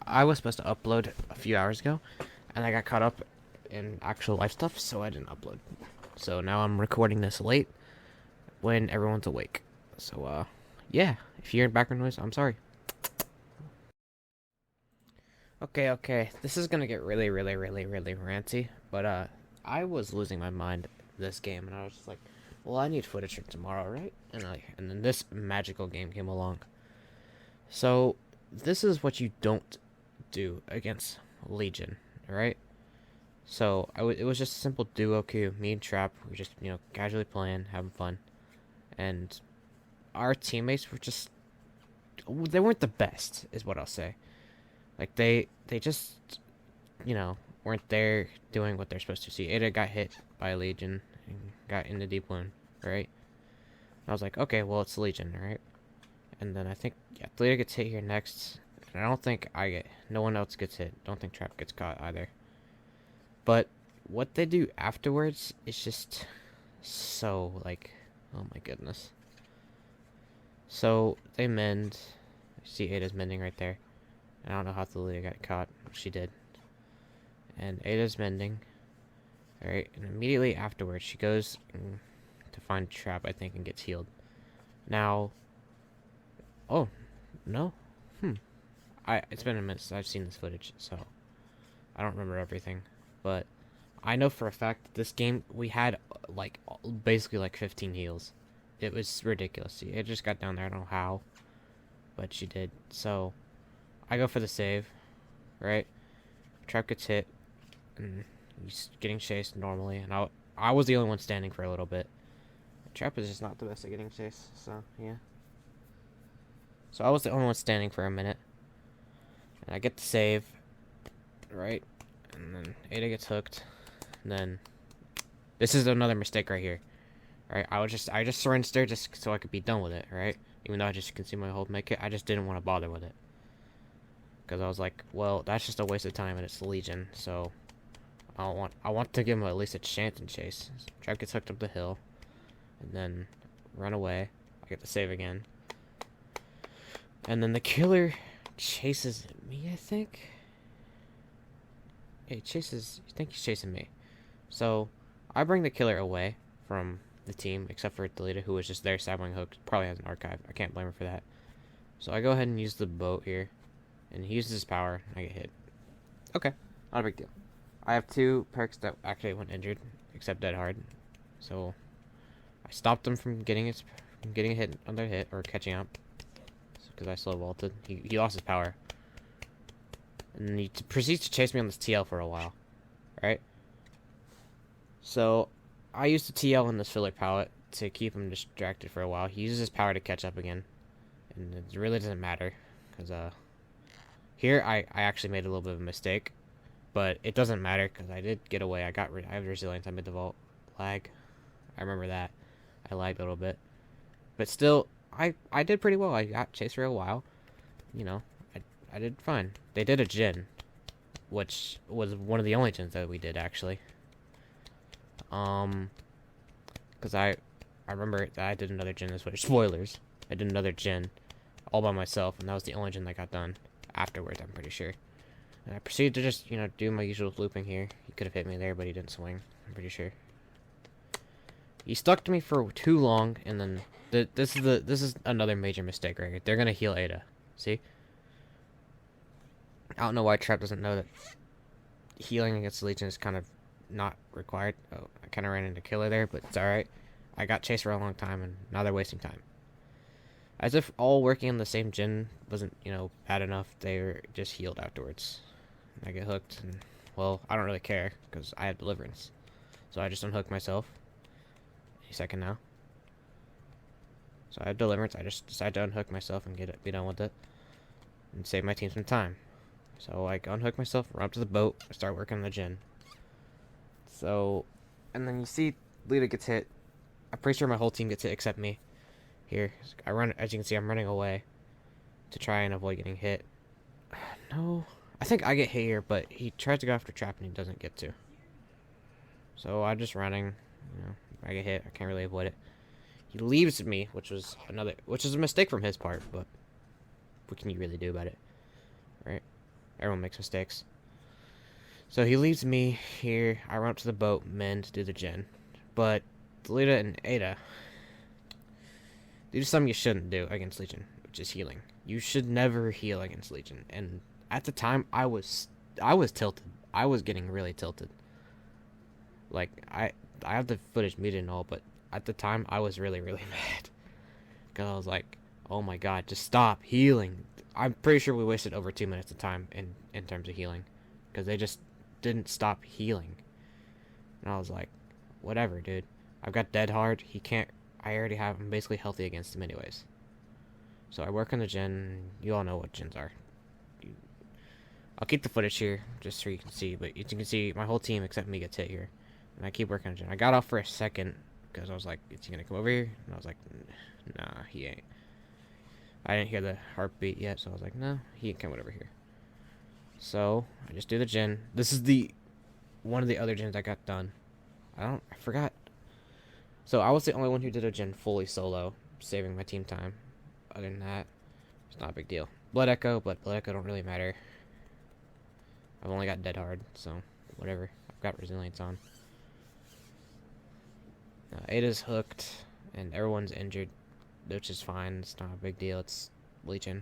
I was supposed to upload a few hours ago, and I got caught up in actual life stuff, so I didn't upload. So now I'm recording this late when everyone's awake. So, yeah, if you hear background noise, I'm sorry. Okay. This is gonna get really ranty, but, I was losing my mind this game, and I was just like, well, I need footage for tomorrow, right? And then this magical game came along. So, this is what you don't do against Legion, right? So it was just a simple duo queue. Me and Trap, we were just casually playing, having fun, and our teammates were just they weren't the best, is what I'll say. Like they just weren't there doing what they're supposed to. See, Ada got hit by a Legion and got into deep wound, right? I was like, okay, well it's Legion, right? And then I think Lita gets hit here next. And I don't think I get. No one else gets hit. Don't think Trap gets caught either. But what they do afterwards is just so, like, oh my goodness. So they mend. You see Ada's mending right there. I don't know how Thalia got caught. She did. And Ada's mending. Alright, and immediately afterwards she goes to find Trap, I think, and gets healed. Now, oh, no. It's been a minute since I've seen this footage, so I don't remember everything. But I know for a fact this game we had like basically like 15 heals. It was ridiculous. It just got down there. I don't know how, but she did. So I go for the save, right? Trap gets hit, and he's getting chased normally, and I was the only one standing for a little bit. Trap is just not the best at getting chased, so yeah. So I was the only one standing for a minute, and I get the save, right? And then Ada gets hooked. And then this is another mistake right here. Right? I just syringed there just so I could be done with it, right? Even though I just consumed my whole med kit, I just didn't want to bother with it. Because I was like, well, that's just a waste of time and it's Legion, so I want to give him at least a chance and chase. So Trap gets hooked up the hill. And then run away. I get the save again. And then the killer chases me, I think. Yeah, I think he's chasing me. So, I bring the killer away from the team, except for Delita, who was just there saboting hooked. Probably has an archive. I can't blame her for that. So, I go ahead and use the boat here. And he uses his power. I get hit. Okay. Not a big deal. I have 2 perks that actually went injured, except Dead Hard. So, I stopped him from getting a hit, another hit, or catching up. Because I slow vaulted. He lost his power. And he proceeds to chase me on this TL for a while. Right? So, I used the TL in this filler palette to keep him distracted for a while. He uses his power to catch up again. And it really doesn't matter. Because, here I actually made a little bit of a mistake. But it doesn't matter because I did get away. I have resilience. I made the vault. Lag. I remember that. I lagged a little bit. But still, I did pretty well. I got chased for a while. I did fine. They did a Jin, which was one of the only Jins that we did, actually. Because I remember that I did another Jin this way. Spoilers. I did another Jin all by myself, and that was the only Jin that got done afterwards, I'm pretty sure. And I proceeded to just, do my usual looping here. He could have hit me there, but he didn't swing. I'm pretty sure. He stuck to me for too long, and then this is another major mistake right here. They're gonna heal Ada. See? I don't know why Trap doesn't know that healing against Legion is kind of not required. Oh, I kind of ran into Killer there, but it's alright. I got chased for a long time, and now they're wasting time. As if all working on the same Jin wasn't, bad enough, they were just healed afterwards. I get hooked, and, well, I don't really care, because I have Deliverance. So I just unhook myself. Any second now. So I have Deliverance, I just decide to unhook myself and be done with it. And save my team some time. So I unhook myself, run up to the boat, start working on the Jin. So, and then you see Lita gets hit. I'm pretty sure my whole team gets hit except me. Here, as you can see, I'm running away to try and avoid getting hit. No, I think I get hit here, but he tries to go after Trap and he doesn't get to. So I'm just running, I get hit, I can't really avoid it. He leaves me, which is a mistake from his part, but what can you really do about it, right? Everyone makes mistakes. So he leaves me here. I run up to the boat, mend, do the gen. But Delita and Ada, they do something you shouldn't do against Legion, which is healing. You should never heal against Legion. And at the time, I was tilted. I was getting really tilted. Like I have the footage muted and all, but at the time I was really mad because I was like, oh my god, just stop healing. I'm pretty sure we wasted over 2 minutes of time in terms of healing because they just didn't stop healing. And I was like, whatever, dude. I've got dead hard. He can't. I already have. I'm basically healthy against him anyways. So I work on the gen. You all know what gens are. I'll keep the footage here just so you can see. But you can see my whole team except me gets hit here. And I keep working on gen. I got off for a second because I was like, is he gonna come over here? And I was like, nah, he ain't. I didn't hear the heartbeat yet, so I was like, no, he ain't coming over here. So I just do the gen. This is one of the other gens I got done. I forgot. So I was the only one who did a gen fully solo, saving my team time. Other than that, it's not a big deal. Blood Echo, but Blood Echo don't really matter. I've only got dead hard, so whatever. I've got resilience on. Ada's hooked, and everyone's injured, which is fine. It's not a big deal. It's Legion.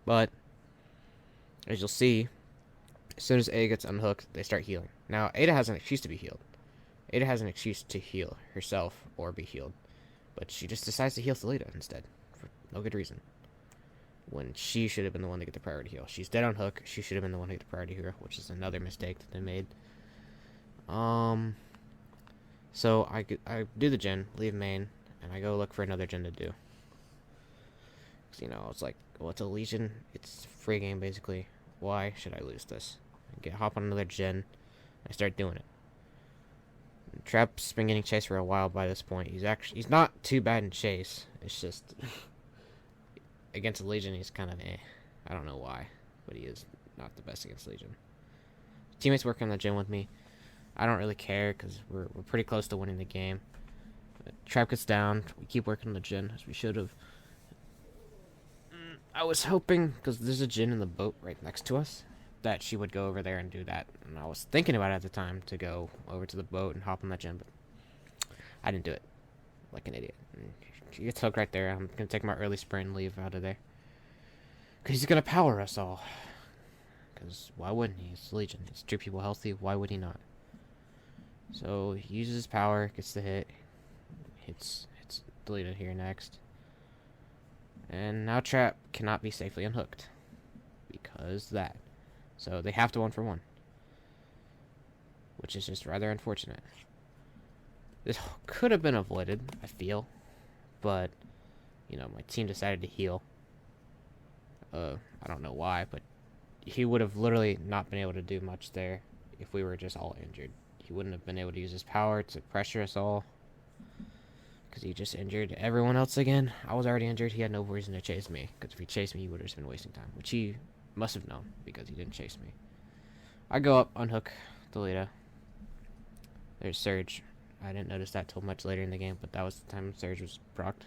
But, as you'll see, as soon as Ada gets unhooked, they start healing. Now, Ada has an excuse to be healed. Ada has an excuse to heal herself or be healed. But she just decides to heal Thalita instead, for no good reason. When she should have been the one to get the priority heal. She's dead on hook. She should have been the one to get the priority heal, which is another mistake that they made. So I do the gen, leave main, and I go look for another gen to do. Cause, it's like, well, it's a Legion. It's a free game, basically. Why should I lose this? Hop on another gen. I start doing it. Trap's been getting chased for a while by this point. He's not too bad in chase. It's just against a Legion he's kind of I don't know why, but he is not the best against Legion. Teammates work on the gen with me. I don't really care because we're pretty close to winning the game. Trap gets down. We keep working on the gen as we should have. I was hoping, because there's a gen in the boat right next to us, that she would go over there and do that. And I was thinking about it at the time to go over to the boat and hop on that gen, but I didn't do it. Like an idiot. And she gets hooked right there. I'm going to take my early sprint and leave out of there. Because he's going to power us all. Because why wouldn't he? It's Legion. He's 2 people healthy. Why would he not? So he uses his power, gets the hit. It's deleted here next. And now Trap cannot be safely unhooked. Because that. So they have to 1-for-1. Which is just rather unfortunate. This could have been avoided, I feel. But, my team decided to heal. I don't know why, but he would have literally not been able to do much there if we were just all injured. He wouldn't have been able to use his power to pressure us all. Because he just injured everyone else again. I was already injured. He had no reason to chase me. Because if he chased me, he would have just been wasting time. Which he must have known. Because he didn't chase me. I go up, unhook Delita. There's Surge. I didn't notice that till much later in the game. But that was the time Surge was procced.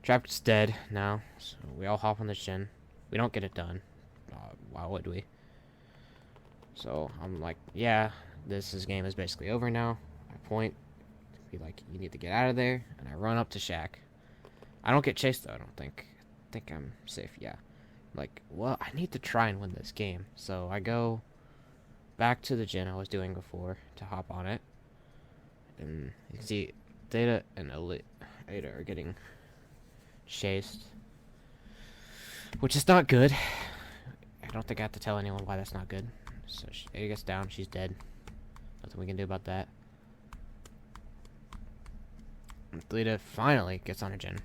Trap's dead now. So we all hop on this gen. We don't get it done. Why would we? So I'm like, yeah. This game is basically over now. I point, be like, you need to get out of there, and I run up to Shaq. I don't get chased though. I don't think. I think I'm safe. Yeah. Like, well, I need to try and win this game. So I go back to the gen I was doing before to hop on it, and you can see Data and Ada are getting chased, which is not good. I don't think I have to tell anyone why that's not good. So Ada gets down. She's dead. Nothing we can do about that. Delita finally gets on a gen.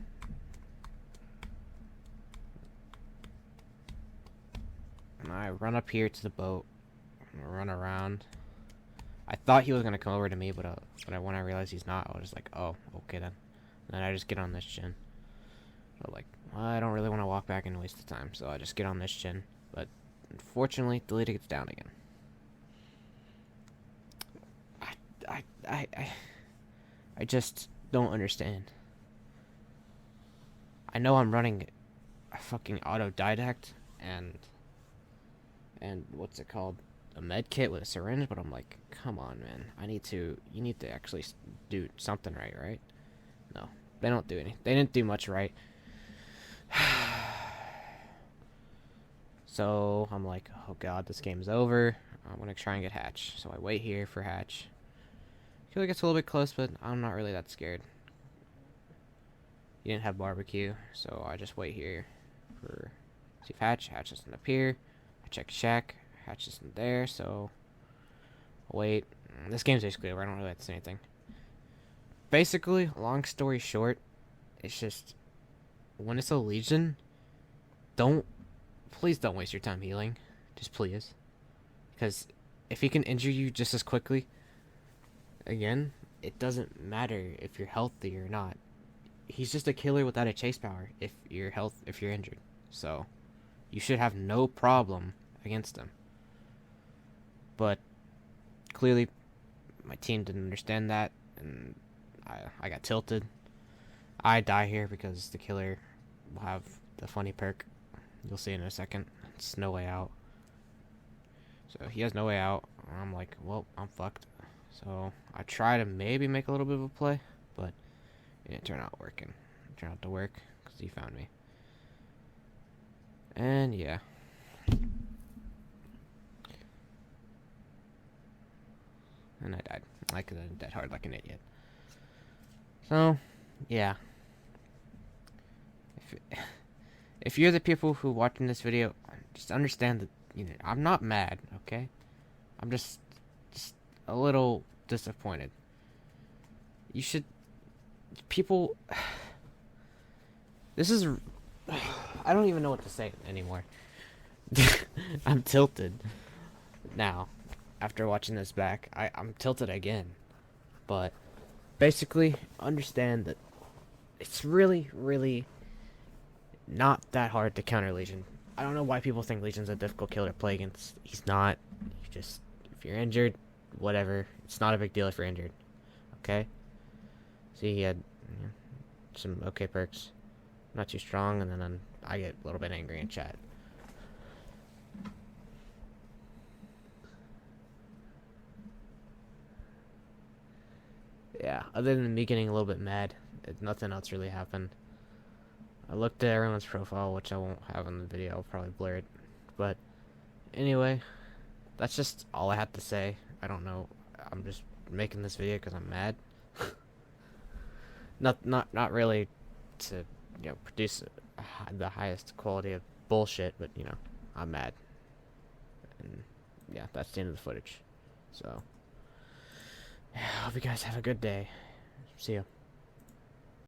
And I run up here to the boat. And run around. I thought he was going to come over to me, but when I realized he's not, I was just like, oh, okay then. And then I just get on this gen. So like, well, I don't really want to walk back and waste the time, so I just get on this gen. But unfortunately, Delita gets down again. I just don't understand. I know I'm running a fucking autodidact, and and what's it called, a med kit with a syringe. But I'm like, come on, man, you need to actually do something right? No, they don't do anything. They didn't do much right. So I'm like, oh god, this game's over. I'm gonna try and get Hatch. So I wait here for Hatch. I feel like it's a little bit close, but I'm not really that scared. He didn't have barbecue, so I just wait here for see if Hatch doesn't appear. I check Shack, Hatch isn't there, so wait. This game's basically over. I don't really have to say anything. Basically, long story short, it's just when it's a Legion, please don't waste your time healing. Just please. Because if he can injure you just as quickly, again, it doesn't matter if you're healthy or not. He's just a killer without a chase power if you're injured. So you should have no problem against him. But clearly my team didn't understand that, and I got tilted. I die here because the killer will have the funny perk. You'll see in a second. It's no way out. So he has no way out. I'm like, well, I'm fucked. So I try to maybe make a little bit of a play, but it didn't turn out working. It turned out to work because he found me. And yeah. And I died. I could have died hard like an idiot. So, yeah. If you're the people who watching this video, just understand that, you know, I'm not mad, okay? I'm just a little disappointed. You should... People... This is... I don't even know what to say anymore. I'm tilted now. After watching this back, I'm tilted again. But basically, understand that it's really, really not that hard to counter Legion. I don't know why people think Legion's a difficult killer to play against. He's not. If you're injured, whatever. It's not a big deal if you're injured. Okay? See, he had some okay perks. Not too strong, and then I get a little bit angry in chat. Yeah, other than me getting a little bit mad, nothing else really happened. I looked at everyone's profile, which I won't have in the video. I'll probably blur it. But anyway, that's just all I had to say. I don't know. I'm just making this video because I'm mad. not really to produce the highest quality of bullshit, but I'm mad. And yeah, that's the end of the footage. So, yeah, hope you guys have a good day. See ya.